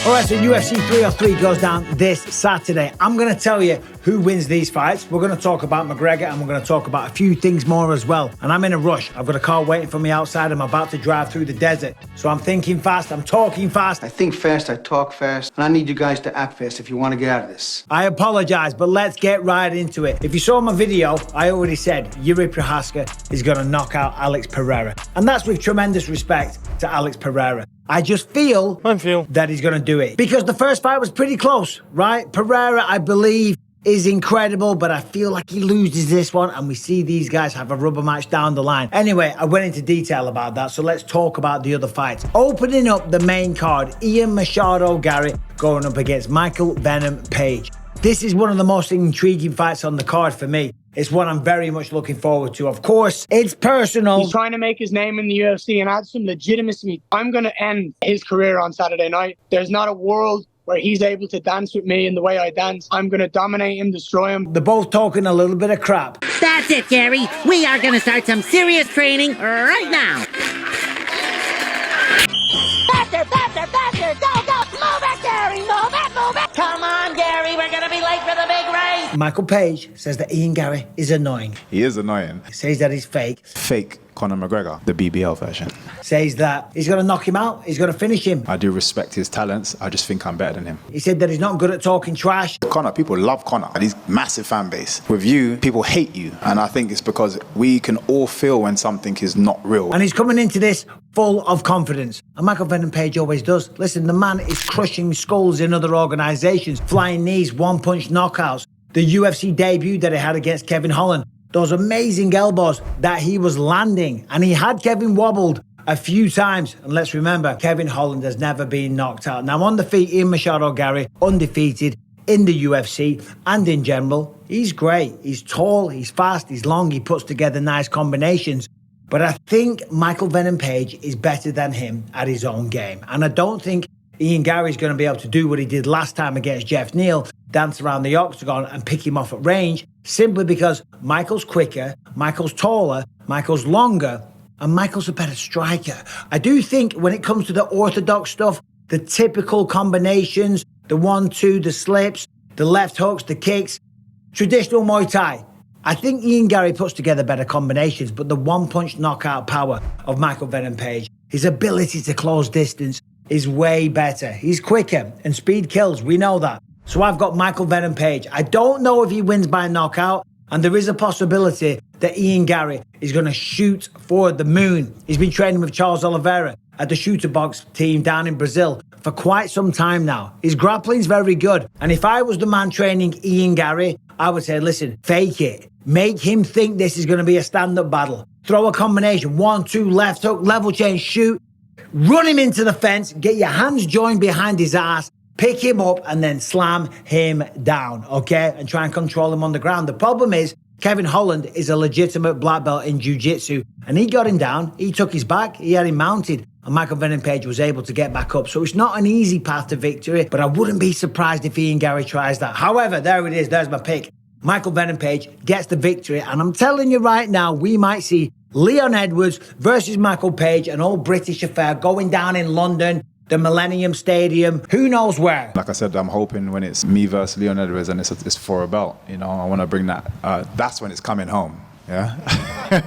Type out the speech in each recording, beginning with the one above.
All right, so UFC 303 goes down this Saturday. I'm going to tell you who wins these fights. We're going to talk about McGregor and we're going to talk about a few things more as well. And I'm in a rush. I've got a car waiting for me outside. I'm about to drive through the desert. So I'm thinking fast. I'm talking fast. I think fast. I talk fast. And I need you guys to act fast if you want to get out of this. I apologize, but let's get right into it. If you saw my video, I already said Jiri Prochazka is going to knock out Alex Pereira. And that's with tremendous respect to Alex Pereira. I just feel that he's going to do it. Because the first fight was pretty close, right? Pereira, I believe, is incredible, but I feel like he loses this one, and we see these guys have a rubber match down the line. Anyway, I went into detail about that, so let's talk about the other fights. Opening up the main card, Machado Garry going up against Michael Venom Page. This is one of the most intriguing fights on the card for me. It's one I'm very much looking forward to. Of course, it's personal. He's trying to make his name in the UFC and add some legitimacy. I'm going to end his career on Saturday night. There's not a world where he's able to dance with me in the way I dance. I'm going to dominate him, destroy him. They're both talking a little bit of crap. That's it, Garry. We are going to start some serious training right now. Faster, faster, faster! Go, go! Move it, Garry! Move it, move it! Come on, Garry. We're going to be late for the big race. Michael Page says that Garry is annoying. He is annoying. He says that he's fake. Fake Conor McGregor, the BBL version. Says that he's going to knock him out. He's going to finish him. I do respect his talents. I just think I'm better than him. He said that he's not good at talking trash. Conor, people love Conor. He's massive fan base. With you, people hate you. And I think it's because we can all feel when something is not real. And he's coming into this full of confidence. And Michael Venom Page always does. Listen, the man is crushing skulls in other organizations, flying knees, one-punch knockouts. The UFC debut that he had against Kevin Holland, those amazing elbows that he was landing. And he had Kevin wobbled a few times. And let's remember, Kevin Holland has never been knocked out. Now on the feet, Machado Garry, undefeated in the UFC and in general. He's great. He's tall, he's fast, he's long, he puts together nice combinations. But I think Michael Venom Page is better than him at his own game. And I don't think Garry's going to be able to do what he did last time against Jeff Neal, dance around the octagon and pick him off at range, simply because Michael's quicker, Michael's taller, Michael's longer, and Michael's a better striker. I do think when it comes to the orthodox stuff, the typical combinations, the 1-2, the slips, the left hooks, the kicks, traditional Muay Thai, I think Garry puts together better combinations, but the one-punch knockout power of Michael Venom Page, his ability to close distance, is way better. He's quicker, and speed kills, we know that. So I've got Michael Venom Page. I don't know if he wins by knockout, and there is a possibility that Garry is going to shoot for the moon. He's been training with Charles Oliveira at the shooter box team down in Brazil for quite some time now. His grappling's very good. And if I was the man training Garry, I would say, listen, fake it. Make him think this is going to be a stand-up battle. Throw a combination, 1-2, left hook, level change, shoot. Run him into the fence, get your hands joined behind his ass, pick him up, and then slam him down, okay? And try and control him on the ground. The problem is, Kevin Holland is a legitimate black belt in jiu-jitsu, and he got him down, he took his back, he had him mounted, and Michael Venom Page was able to get back up. So it's not an easy path to victory, but I wouldn't be surprised if Garry tries that. However, there it is, there's my pick. Michael Venom Page gets the victory, and I'm telling you right now, we might see Leon Edwards versus Michael Page, an all-British affair going down in London, the Millennium Stadium, who knows where. Like I said, I'm hoping when it's me versus Leon Edwards and it's for a belt, you know, I want to bring that, that's when it's coming home. Yeah.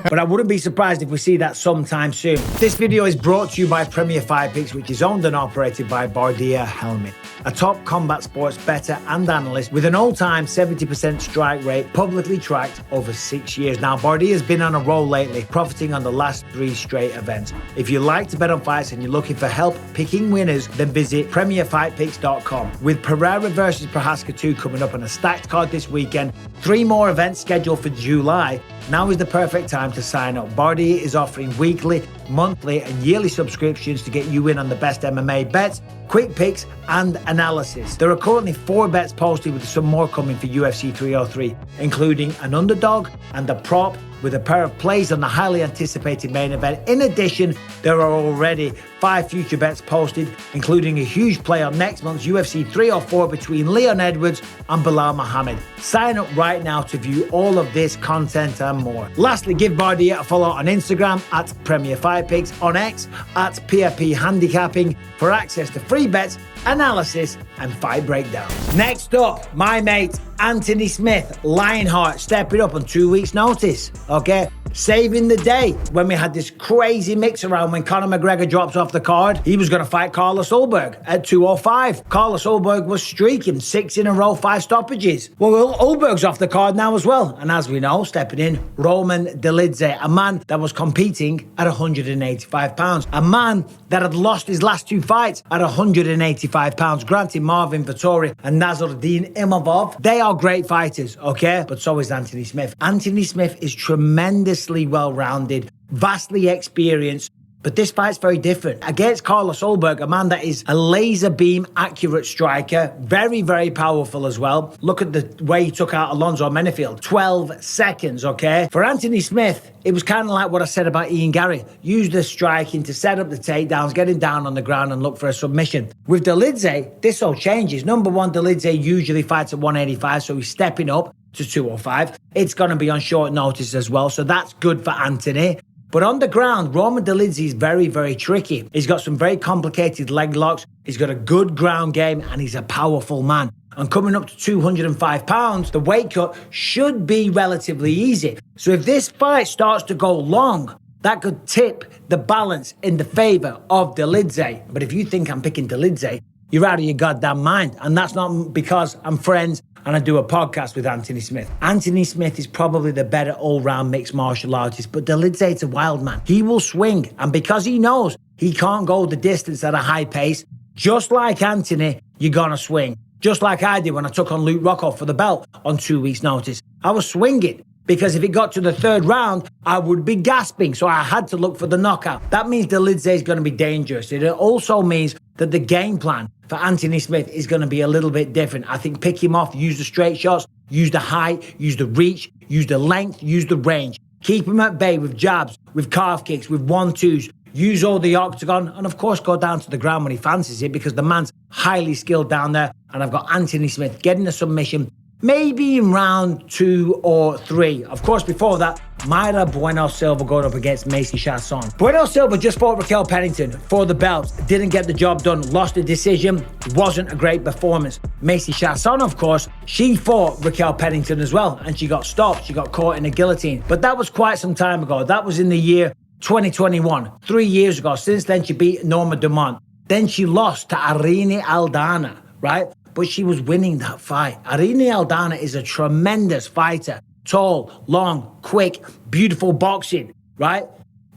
But I wouldn't be surprised if we see that sometime soon. This video is brought to you by Premier Fight Picks, which is owned and operated by Bardia Helmet, a top combat sports bettor and analyst with an all-time 70% strike rate, publicly tracked over 6 years. Now, Bardia has been on a roll lately, profiting on the last 3 straight events. If you like to bet on fights and you're looking for help picking winners, then visit PremierFightPicks.com. With Pereira versus Prochazka 2 coming up on a stacked card this weekend, 3 more events scheduled for July, now is the perfect time to sign up. Bardia is offering weekly, monthly, and yearly subscriptions to get you in on the best MMA bets, quick picks, and analysis. There are currently 4 bets posted with some more coming for UFC 303, including an underdog and a prop with a pair of plays on the highly anticipated main event. In addition, there are already 5 future bets posted, including a huge play on next month's UFC 304 between Leon Edwards and Bilal Muhammad. Sign up right now to view all of this content and more. Lastly, give Bardia a follow on Instagram at Premier Fight Picks, on X at PFP Handicapping for access to free bets, analysis and fight breakdowns. Next up, my mate Anthony Smith, Lionheart, stepping up on 2 weeks notice, okay? Saving the day when we had this crazy mix around when Conor McGregor drops off the card. He was going to fight Carlos Ulberg at 205. Carlos Ulberg was streaking 6 in a row, 5 stoppages. Well, Ulberg's off the card now as well. And as we know, stepping in, Roman Dolidze, a man that was competing at 185 pounds. A man that had lost his last 2 fights at 185 pounds. Granted, Marvin Vettori and Nasruddin Imavov, they are great fighters, okay? But so is Anthony Smith. Anthony Smith is tremendously well-rounded, vastly experienced, but this fight's very different. Against Carlos Ulberg, a man that is a laser beam accurate striker, very, very powerful as well. Look at the way he took out Alonzo Menefield, 12 seconds, okay? For Anthony Smith, it was kind of like what I said about Ian Garry. Use the striking to set up the takedowns, get him down on the ground and look for a submission. With Dolidze, this all changes. Number one, Dolidze usually fights at 185, so he's stepping up to 205. It's going to be on short notice as well, so that's good for Anthony. But on the ground, Roman Dolidze is very, very tricky. He's got some very complicated leg locks. He's got a good ground game, and he's a powerful man. And coming up to 205 pounds, the weight cut should be relatively easy. So if this fight starts to go long, that could tip the balance in the favor of Dolidze. But if you think I'm picking Dolidze, you're out of your goddamn mind. And that's not because I'm friends and I do a podcast with Anthony Smith. Anthony Smith is probably the better all-round mixed martial artist, but Dolidze is a wild man. He will swing, and because he knows he can't go the distance at a high pace, just like Anthony, you're gonna swing. Just like I did when I took on Luke Rockhold for the belt on 2 weeks' notice. I was swinging, because if it got to the 3rd round, I would be gasping, so I had to look for the knockout. That means Dolidze is going to be dangerous. It also means that the game plan for Anthony Smith is going to be a little bit different. I think pick him off, use the straight shots, use the height, use the reach, use the length, use the range. Keep him at bay with jabs, with calf kicks, with 1-2s. Use all the octagon, and of course go down to the ground when he fancies it, because the man's highly skilled down there. And I've got Anthony Smith getting a submission, maybe in round 2 or 3. Of course, before that, Mayra Bueno Silva going up against Macy Chiasson. Bueno Silva just fought Raquel Pennington for the belt. Didn't get the job done. Lost the decision. Wasn't a great performance. Macy Chiasson, of course, she fought Raquel Pennington as well, and she got stopped. She got caught in a guillotine. But that was quite some time ago. That was in the year 2021, 3 years ago. Since then, she beat Norma Dumont. Then she lost to Irene Aldana, right? But she was winning that fight. Irene Aldana is a tremendous fighter. Tall, long, quick, beautiful boxing, right?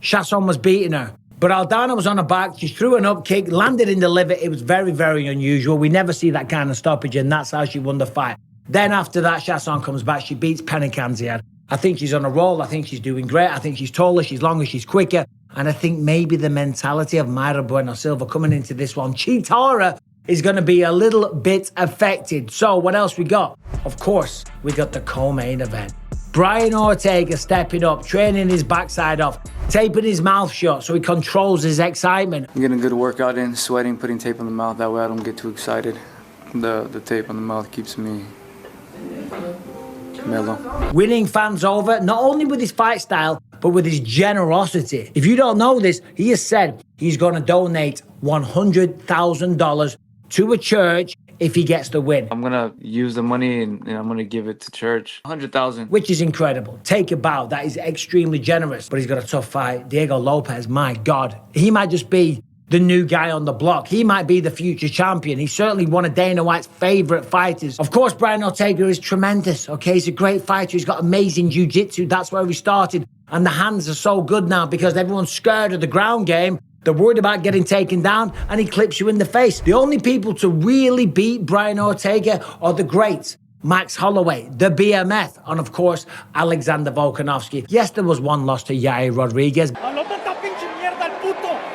Chiasson was beating her. But Aldana was on her back. She threw an up kick, landed in the liver. It was very, very unusual. We never see that kind of stoppage, and that's how she won the fight. Then after that, Chiasson comes back. She beats Penny Kanziad. I think she's on a roll. I think she's doing great. I think she's taller, she's longer, she's quicker. And I think maybe the mentality of Mayra Bueno Silva coming into this one, Chitara, is going to be a little bit affected. So what else we got? Of course, we got the co-main event. Brian Ortega stepping up, training his backside off, taping his mouth shut so he controls his excitement. I'm getting a good workout in, sweating, putting tape on the mouth. That way I don't get too excited. The tape on the mouth keeps me mellow. Winning fans over, not only with his fight style, but with his generosity. If you don't know this, he has said he's going to donate $100,000 to a church if he gets the win. I'm gonna use the money and I'm gonna give it to church. $100,000. Which is incredible. Take a bow. That is extremely generous. But he's got a tough fight. Diego Lopez, my God. He might just be the new guy on the block. He might be the future champion. He's certainly one of Dana White's favorite fighters. Of course, Brian Ortega is tremendous, okay? He's a great fighter. He's got amazing jiu-jitsu. That's where he started. And the hands are so good now because everyone's scared of the ground game. They're worried about getting taken down, and he clips you in the face. The only people to really beat Brian Ortega are the greats. Max Holloway, the BMF, and of course, Alexander Volkanovski. Yes, there was one loss to Yair Rodriguez,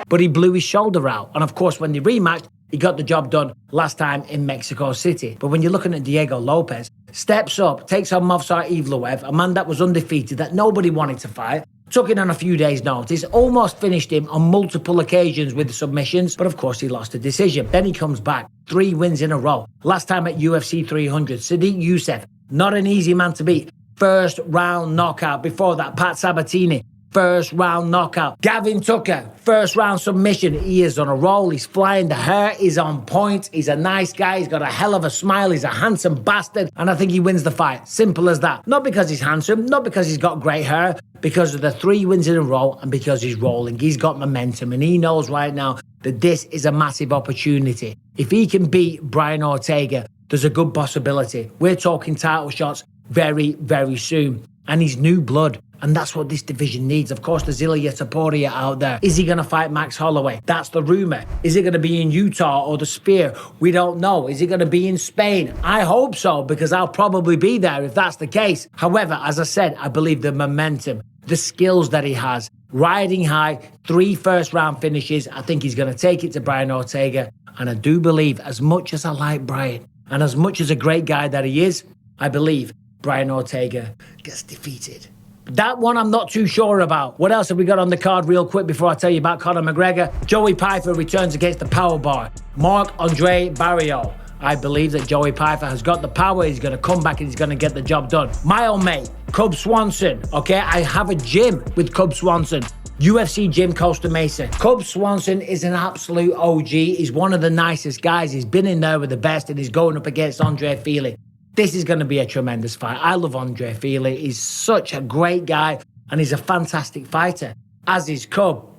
but he blew his shoulder out. And of course, when they rematched, he got the job done last time in Mexico City. But when you're looking at Diego Lopez, steps up, takes on Movsar Evloev, a man that was undefeated, that nobody wanted to fight, Took it on a few days' notice, almost finished him on multiple occasions with submissions, but of course he lost a decision. Then he comes back, 3 wins in a row. Last time at UFC 300, Sadiq Youssef, not an easy man to beat. First round knockout. Before that, Pat Sabatini, first round knockout. Gavin Tucker, first round submission. He is on a roll. He's flying. The hair is on point. He's a nice guy. He's got a hell of a smile. He's a handsome bastard. And I think he wins the fight. Simple as that. Not because he's handsome, not because he's got great hair, because of the 3 wins in a row and because he's rolling. He's got momentum and he knows right now that this is a massive opportunity. If he can beat Brian Ortega, there's a good possibility. We're talking title shots very, very soon. And he's new blood. And that's what this division needs. Of course, there's Ilya Taporia out there. Is he going to fight Max Holloway? That's the rumor. Is it going to be in Utah or the Sphere? We don't know. Is it going to be in Spain? I hope so, because I'll probably be there if that's the case. However, as I said, I believe the momentum, the skills that he has, riding high, 3 first-round finishes. I think he's going to take it to Brian Ortega. And I do believe, as much as I like Brian, and as much as a great guy that he is, I believe Brian Ortega gets defeated. That one I'm not too sure about. What else have we got on the card real quick before I tell you about Conor McGregor? Joey Piper returns against the power bar. Marc-Andre Barriault. I believe that Joey Piper has got the power. He's going to come back and he's going to get the job done. My old mate, Cub Swanson. Okay, I have a gym with Cub Swanson. UFC Gym Costa Mesa. Cub Swanson is an absolute OG. He's one of the nicest guys. He's been in there with the best and he's going up against Andre Fili. This is going to be a tremendous fight. I love Andre Fili. He's such a great guy and he's a fantastic fighter, as is Cub.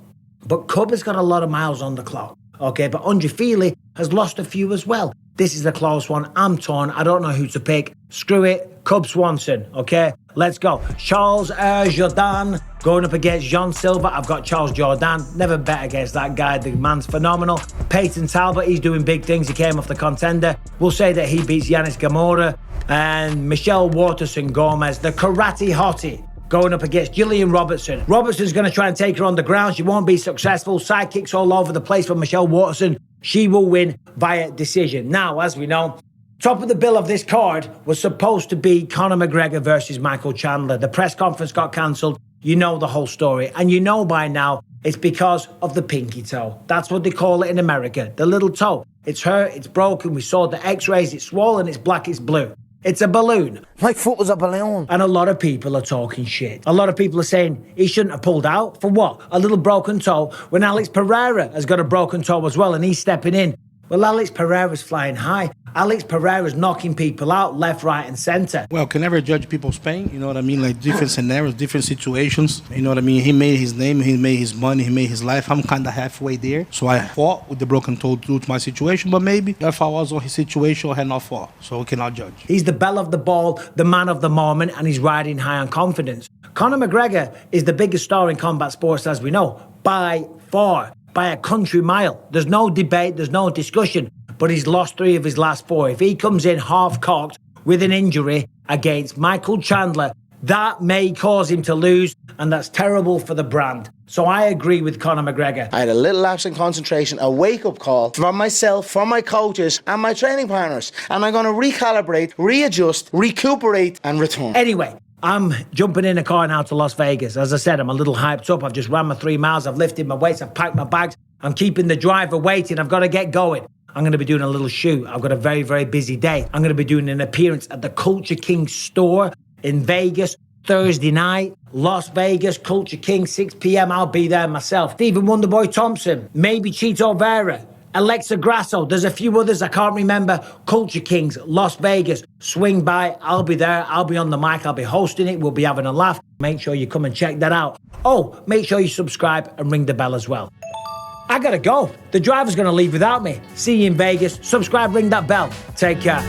But Cub has got a lot of miles on the clock. Okay, but Andre Fili has lost a few as well. This is a close one. I'm torn. I don't know who to pick. Screw it. Cub Swanson. Okay, let's go. Charles Jourdain going up against Jean Silva. I've got Charles Jourdain. Never bet against that guy. The man's phenomenal. Peyton Talbot, he's doing big things. He came off the Contender. We'll say that he beats Yanis Gamora. And Michelle Waterson Gomez, the karate hottie, going up against Gillian Robertson. Robertson's going to try and take her on the ground. She won't be successful. Sidekicks all over the place for Michelle Waterson. She will win via decision. Now, as we know, top of the bill of this card was supposed to be Conor McGregor versus Michael Chandler. The press conference got cancelled. You know the whole story. And you know by now it's because of the pinky toe. That's what they call it in America. The little toe. It's hurt. It's broken. We saw the x-rays. It's swollen. It's black. It's blue. It's a balloon. My foot was a balloon. And a lot of people are talking shit. A lot of people are saying he shouldn't have pulled out. For what? A little broken toe when Alex Pereira has got a broken toe as well and he's stepping in. Well, Alex Pereira's flying high. Alex Pereira's knocking people out left, right, and center. Well, can never judge people's pain, you know what I mean? Like different scenarios, different situations, you know what I mean? He made his name, he made his money, he made his life. I'm kind of halfway there. So I fought with the broken toe due to my situation, but maybe if I was on his situation, I had not fought. So we cannot judge. He's the belle of the ball, the man of the moment, and he's riding high on confidence. Conor McGregor is the biggest star in combat sports, as we know, by far, by a country mile. There's no debate, there's no discussion. But he's lost 3 of his last 4. If he comes in half-cocked with an injury against Michael Chandler, that may cause him to lose, and that's terrible for the brand. So I agree with Conor McGregor. I had a little lapse in concentration, a wake-up call from myself, from my coaches, and my training partners. And I'm going to recalibrate, readjust, recuperate, and return. Anyway, I'm jumping in a car now to Las Vegas. As I said, I'm a little hyped up. I've just ran my 3 miles. I've lifted my weights. I've packed my bags. I'm keeping the driver waiting. I've got to get going. I'm going to be doing a little shoot. I've got a very, very busy day. I'm going to be doing an appearance at the Culture King store in Vegas Thursday night. Las Vegas, Culture King, 6 p.m. I'll be there myself. Stephen Wonderboy Thompson, maybe Chito Vera, Alexa Grasso. There's a few others I can't remember. Culture Kings, Las Vegas. Swing by. I'll be there. I'll be on the mic. I'll be hosting it. We'll be having a laugh. Make sure you come and check that out. Oh, make sure you subscribe and ring the bell as well. I gotta go. The driver's gonna leave without me. See you in Vegas. Subscribe, ring that bell. Take care.